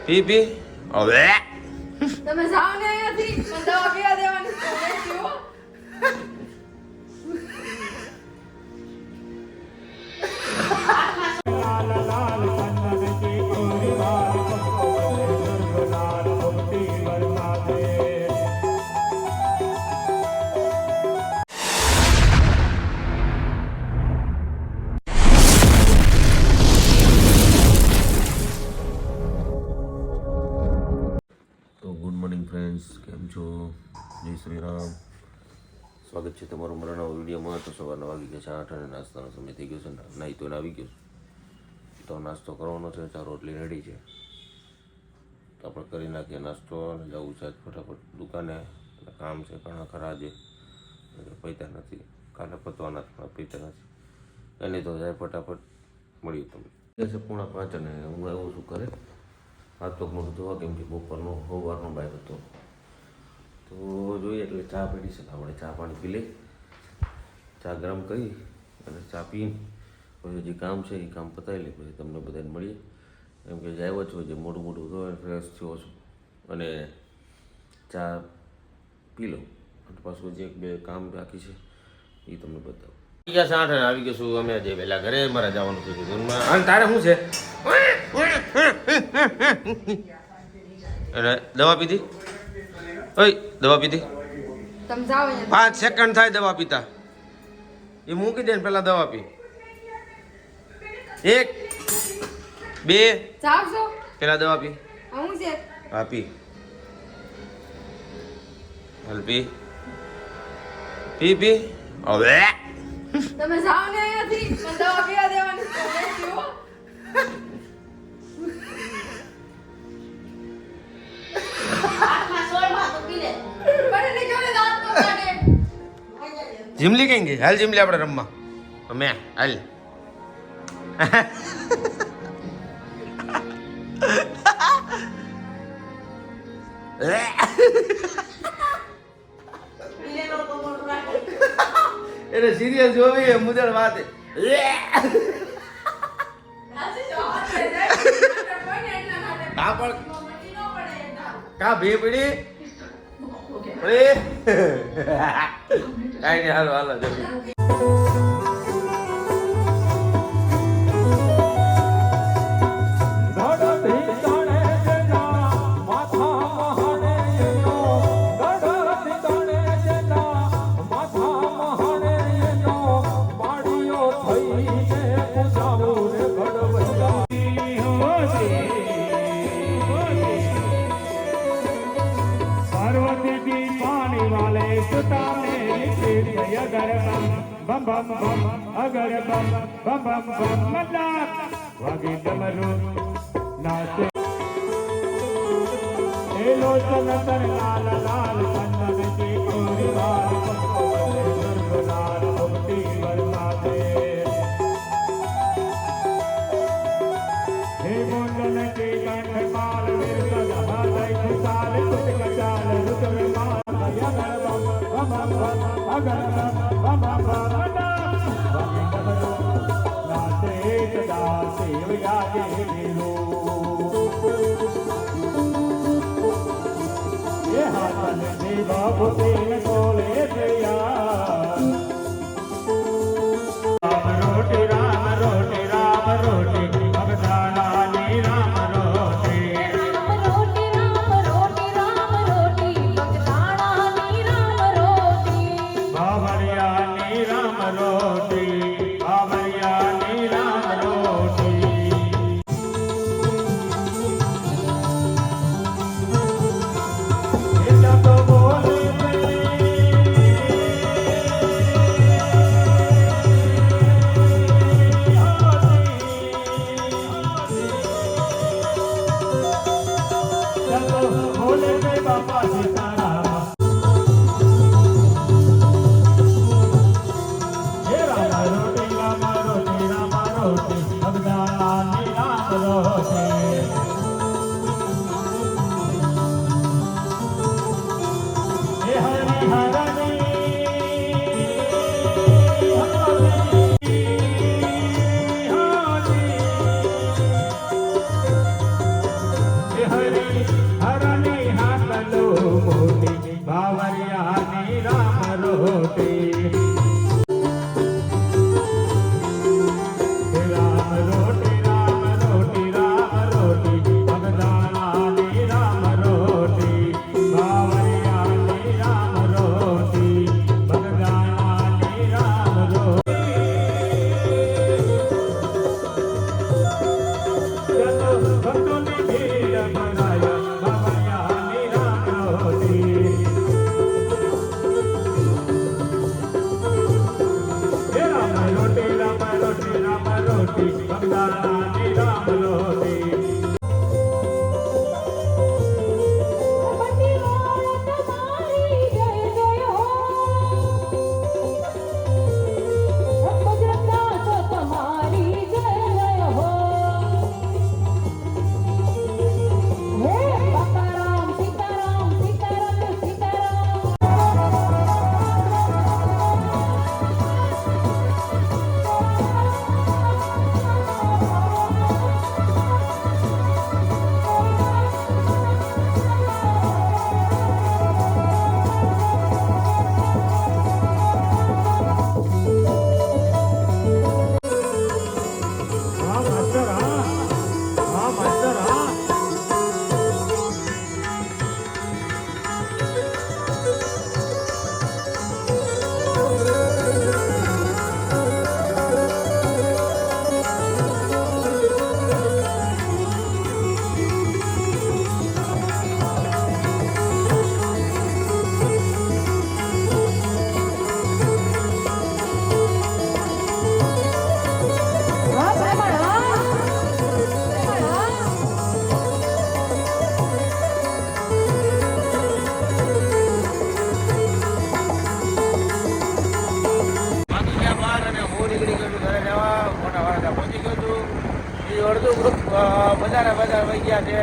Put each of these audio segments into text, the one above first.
પી પી હવે તમે જાઓ ને અહીંયાથી મને દવા પીવા દેવાની છે. પીવો. ગુડ મોર્નિંગ ફ્રેન્ડ્સ, કેમ છો? જય શ્રી રામ. સ્વાગત છે તમારું મારા નવા વિડીયોમાં. તો સવારના વાગી ગયા છે 8 અને નાસ્તાનો સમય થઈ ગયો છે. નાહી તો આવી ગયો તો નાસ્તો કરવાનો છે. 4 રોટલી રેડી છે તો આપણે કરી નાખીએ નાસ્તો અને જવું છે ફટાફટ દુકાને. કામ છે ઘણા ખરા છે, પૈતા નથી, કાલે પતવાના પણ પૈતા નથી. એની તો જાય ફટાફટ મળ્યું તમને. છે 4:30 અને હું આવ્યો છું ઘરે. હાથ પગ મોટું ધોવા, કેમ કે બપોરનો સવારનો બાઈક હતો તો જોઈએ એટલે ચા પીડી છે. આપણે ચા પાણી પી લઈ, ચા ગરમ કરી અને ચા પીને પછી જે કામ છે એ કામ પતાવી લઈ. પછી તમને બધાને મળીએ. એમ કે આવ્યો છો જે મોટું મોટું ધોવા ફ્રેશ થયો છું અને ચા પી લો અને પાછું જે 2 કામ બાકી છે એ તમને બતાવું. આવી ગયા 8 અને આવી ગયું અમે જે વહેલા ઘરે. મારે જવાનું છે દૂરમાં. અને તારે શું છે? અને દવા પીધી? ઓય દવા પીધી? તમે જાઓ અહીંયા. 5 સેકન્ડ થાય દવા પીતા. એ મૂકી દે ને પેલા દવા પી. 1 2 જાઓ છો? પેલા દવા પી. હું છે? હા પી. હાલ પી પી પી હવે. તમે જાઓ ને અહીંયાથી મને દવા પીવા દેવાની છે. પીવો. જીમલી કઈ ગઈ? હાલ જીમલી આપણે રમવા. અમે હાલ એને સિરિયસ જોવી મુદળ વાત. કા પણ કા ભી પડી પડી કાઈ નહીં. હાલો હાલો જમી. bam bam bam agar bam bam bam bam madla wagi damaru naate elo chalatar lal lal kannan ki puri baal surganar mukti varmate he mondan ki kanth mal virsa hadai khusal kut kachal rutr mal agar bam bam bam agar bam bam bam बाबू तेल कोले दिया राम रोटी राम रोटी राम रोटी भगदाना नी राम रोटी राम रोटी राम रोटी राम रोटी भगदाना नी राम रोटी बावरिया नी राम रोटी बावरिया नी राम रोटी મોટી બાવરિયાની રામ રોટી રામ રોટી રામ રોટી રામ રોટી બગદાણાની રામ રોટી બાવરિયાની રામ રોટી બગદાણાની રામ રોટી ભક્તોની ભીડ ભરાયા બાવરિયાની રામ રોટી રામ રોટી રામ રોટી રામ રોટી બગદાણાની રામ રોટી બધી ઓળખ તમારી જય જય હો ભગતદાસો તમારી જય જય હો હે બાપારામ સીતારામ સીતારામ સીતારામ હા માસ્ટર હા માસ્ટર હા હા બ્રાહ્મણ હા બાકી ગયા બહાર અને હું નીકળી ગયો છું ઘરે જવા મોટા વાળા પહોંચી ગયો છું એ અડધું ગ્રુપ બજારે વહી ગયા છે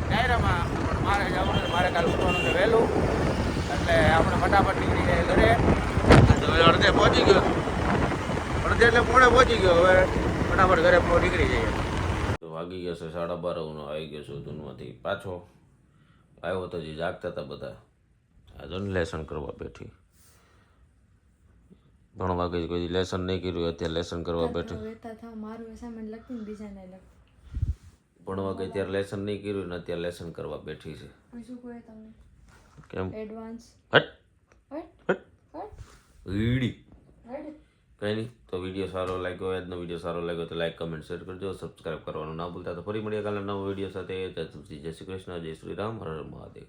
ડાયરામાં પણ મારે જવાનું છે, મારે કાલે ઉઠવાનું છે વહેલું એટલે આપણે ફટાફટ નીકળી જાય ઘરે તો હવે અડધે પહોંચી ગયો અડધે એટલે પોણે પહોંચી ગયો હવે ફટાફટ ઘરે નીકળી જઈએ તો વાગી ગયા છે 12:30 હું આવી ગયો છું ધૂનમાંથી પાછો આવ્યો તો જે જાગતા હતા બધા આ જો લેસન કરવા બેઠી ભણવા ગઈ કોઈ લેસન નહીં કર્યું અત્યારે લેસન કરવા બેઠી વેતા થાવ મારું અસાઇનમેન્ટ લખતી ને બીજાને લખ ભણવા ગઈ ત્યારે લેસન નહીં કર્યું ને અત્યારે લેસન કરવા બેઠી છે હું શું કહે તમને કેમ એડવાન્સ હટ હટ હટ હટ વીડી હટ કંઈ નહીં તો વિડીયો સારો લાગ્યો હોય આજનો વિડીયો સારો લાગ્યો તો લાઈક કમેન્ટ શેર કરજો સબસ્ક્રાઈબ કરવાનું ના ભૂલતા તો ફરી મળીએ કાલના નવો વિડીયો સાથે જય શ્રી કૃષ્ણ જય શ્રી રામ હર હર મહાદેવ